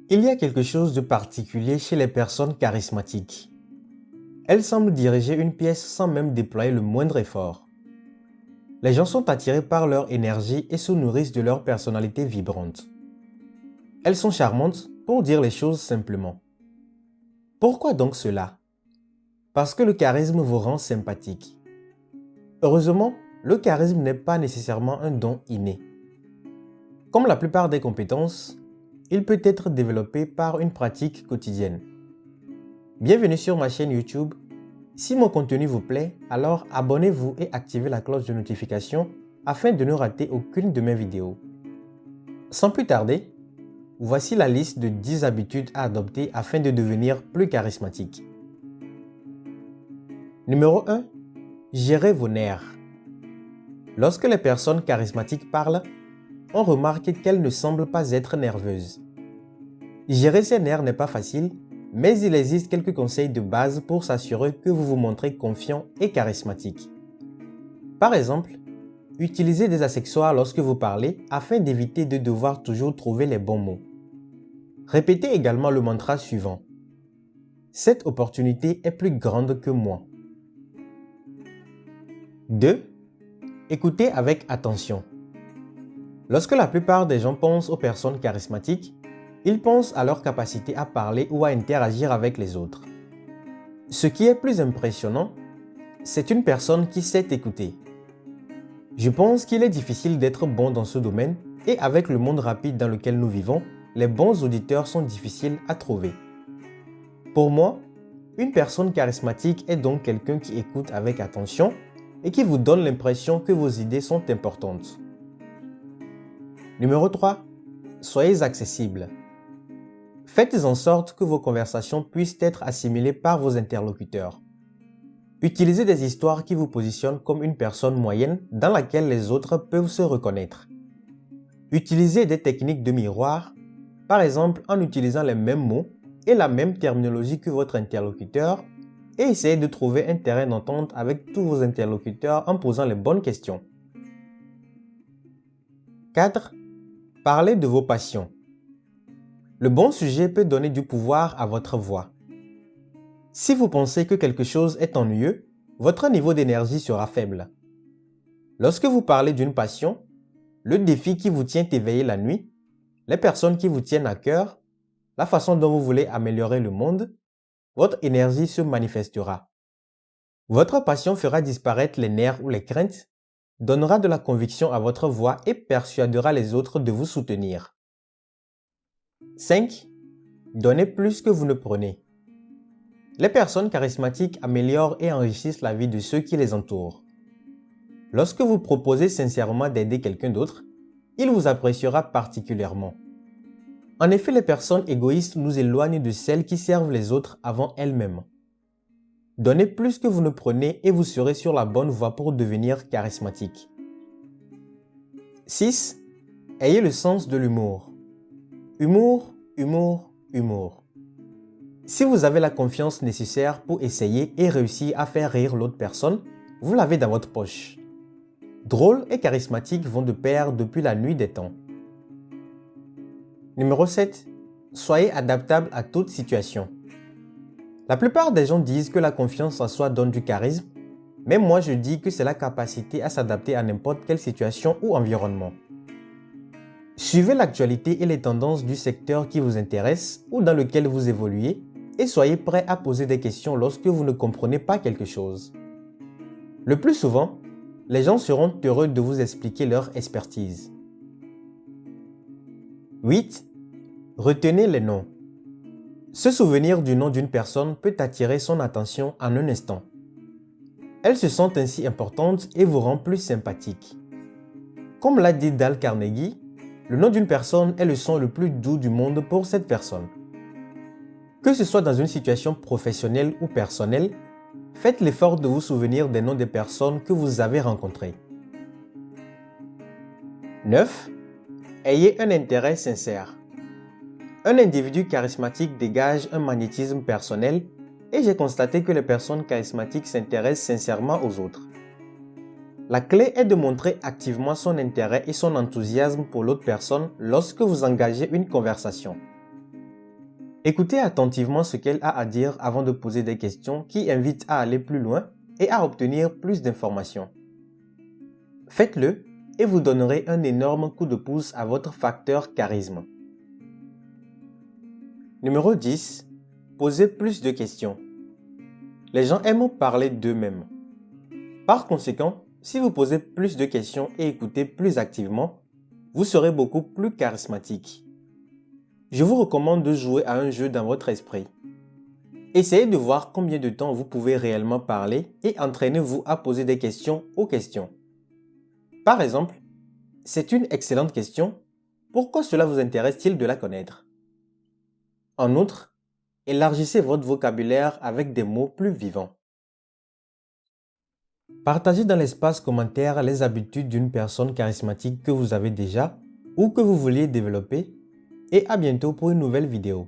Il y a quelque chose de particulier chez les personnes charismatiques. Elles semblent diriger une pièce sans même déployer le moindre effort. Les gens sont attirés par leur énergie et se nourrissent de leur personnalité vibrante. Elles sont charmantes pour dire les choses simplement. Pourquoi donc cela? Parce que le charisme vous rend sympathique. Heureusement, le charisme n'est pas nécessairement un don inné. Comme la plupart des compétences, il peut être développé par une pratique quotidienne. Bienvenue sur ma chaîne YouTube. Si mon contenu vous plaît, alors abonnez-vous et activez la cloche de notification afin de ne rater aucune de mes vidéos. Sans plus tarder, voici la liste de 10 habitudes à adopter afin de devenir plus charismatique. Numéro 1. Gérez vos nerfs. Lorsque les personnes charismatiques parlent, on remarque qu'elles ne semblent pas être nerveuses. Gérer ces nerfs n'est pas facile, mais il existe quelques conseils de base pour s'assurer que vous vous montrez confiant et charismatique. Par exemple, utilisez des accessoires lorsque vous parlez afin d'éviter de devoir toujours trouver les bons mots. Répétez également le mantra suivant. Cette opportunité est plus grande que moi. 2. Écoutez avec attention. Lorsque la plupart des gens pensent aux personnes charismatiques, ils pensent à leur capacité à parler ou à interagir avec les autres. Ce qui est plus impressionnant, c'est une personne qui sait écouter. Je pense qu'il est difficile d'être bon dans ce domaine et avec le monde rapide dans lequel nous vivons, les bons auditeurs sont difficiles à trouver. Pour moi, une personne charismatique est donc quelqu'un qui écoute avec attention et qui vous donne l'impression que vos idées sont importantes. Numéro 3. Soyez accessible. Faites en sorte que vos conversations puissent être assimilées par vos interlocuteurs. Utilisez des histoires qui vous positionnent comme une personne moyenne dans laquelle les autres peuvent se reconnaître. Utilisez des techniques de miroir, par exemple en utilisant les mêmes mots et la même terminologie que votre interlocuteur, et essayez de trouver un terrain d'entente avec tous vos interlocuteurs en posant les bonnes questions. 4. Parlez de vos passions. Le bon sujet peut donner du pouvoir à votre voix. Si vous pensez que quelque chose est ennuyeux, votre niveau d'énergie sera faible. Lorsque vous parlez d'une passion, le défi qui vous tient éveillé la nuit, les personnes qui vous tiennent à cœur, la façon dont vous voulez améliorer le monde, votre énergie se manifestera. Votre passion fera disparaître les nerfs ou les craintes, donnera de la conviction à votre voix et persuadera les autres de vous soutenir. 5. Donnez plus que vous ne prenez. Les personnes charismatiques améliorent et enrichissent la vie de ceux qui les entourent. Lorsque vous proposez sincèrement d'aider quelqu'un d'autre, il vous appréciera particulièrement. En effet, les personnes égoïstes nous éloignent de celles qui servent les autres avant elles-mêmes. Donnez plus que vous ne prenez et vous serez sur la bonne voie pour devenir charismatique. 6. Ayez le sens de l'humour. Humour, humour, humour. Si vous avez la confiance nécessaire pour essayer et réussir à faire rire l'autre personne, vous l'avez dans votre poche. Drôle et charismatique vont de pair depuis la nuit des temps. Numéro 7. Soyez adaptable à toute situation. La plupart des gens disent que la confiance en soi donne du charisme, mais moi je dis que c'est la capacité à s'adapter à n'importe quelle situation ou environnement. Suivez l'actualité et les tendances du secteur qui vous intéresse ou dans lequel vous évoluez et soyez prêt à poser des questions lorsque vous ne comprenez pas quelque chose. Le plus souvent, les gens seront heureux de vous expliquer leur expertise. 8. Retenez les noms. Se souvenir du nom d'une personne peut attirer son attention en un instant. Elle se sent ainsi importante et vous rend plus sympathique. Comme l'a dit Dale Carnegie, le nom d'une personne est le son le plus doux du monde pour cette personne. Que ce soit dans une situation professionnelle ou personnelle, faites l'effort de vous souvenir des noms des personnes que vous avez rencontrées. 9. Ayez un intérêt sincère. Un individu charismatique dégage un magnétisme personnel et j'ai constaté que les personnes charismatiques s'intéressent sincèrement aux autres. La clé est de montrer activement son intérêt et son enthousiasme pour l'autre personne lorsque vous engagez une conversation. Écoutez attentivement ce qu'elle a à dire avant de poser des questions qui invitent à aller plus loin et à obtenir plus d'informations. Faites-le et vous donnerez un énorme coup de pouce à votre facteur charisme. Numéro 10. Posez plus de questions. Les gens aiment parler d'eux-mêmes. Par conséquent, si vous posez plus de questions et écoutez plus activement, vous serez beaucoup plus charismatique. Je vous recommande de jouer à un jeu dans votre esprit. Essayez de voir combien de temps vous pouvez réellement parler et entraînez-vous à poser des questions aux questions. Par exemple, c'est une excellente question. Pourquoi cela vous intéresse-t-il de la connaître? En outre, élargissez votre vocabulaire avec des mots plus vivants. Partagez dans l'espace commentaire les habitudes d'une personne charismatique que vous avez déjà ou que vous vouliez développer et à bientôt pour une nouvelle vidéo.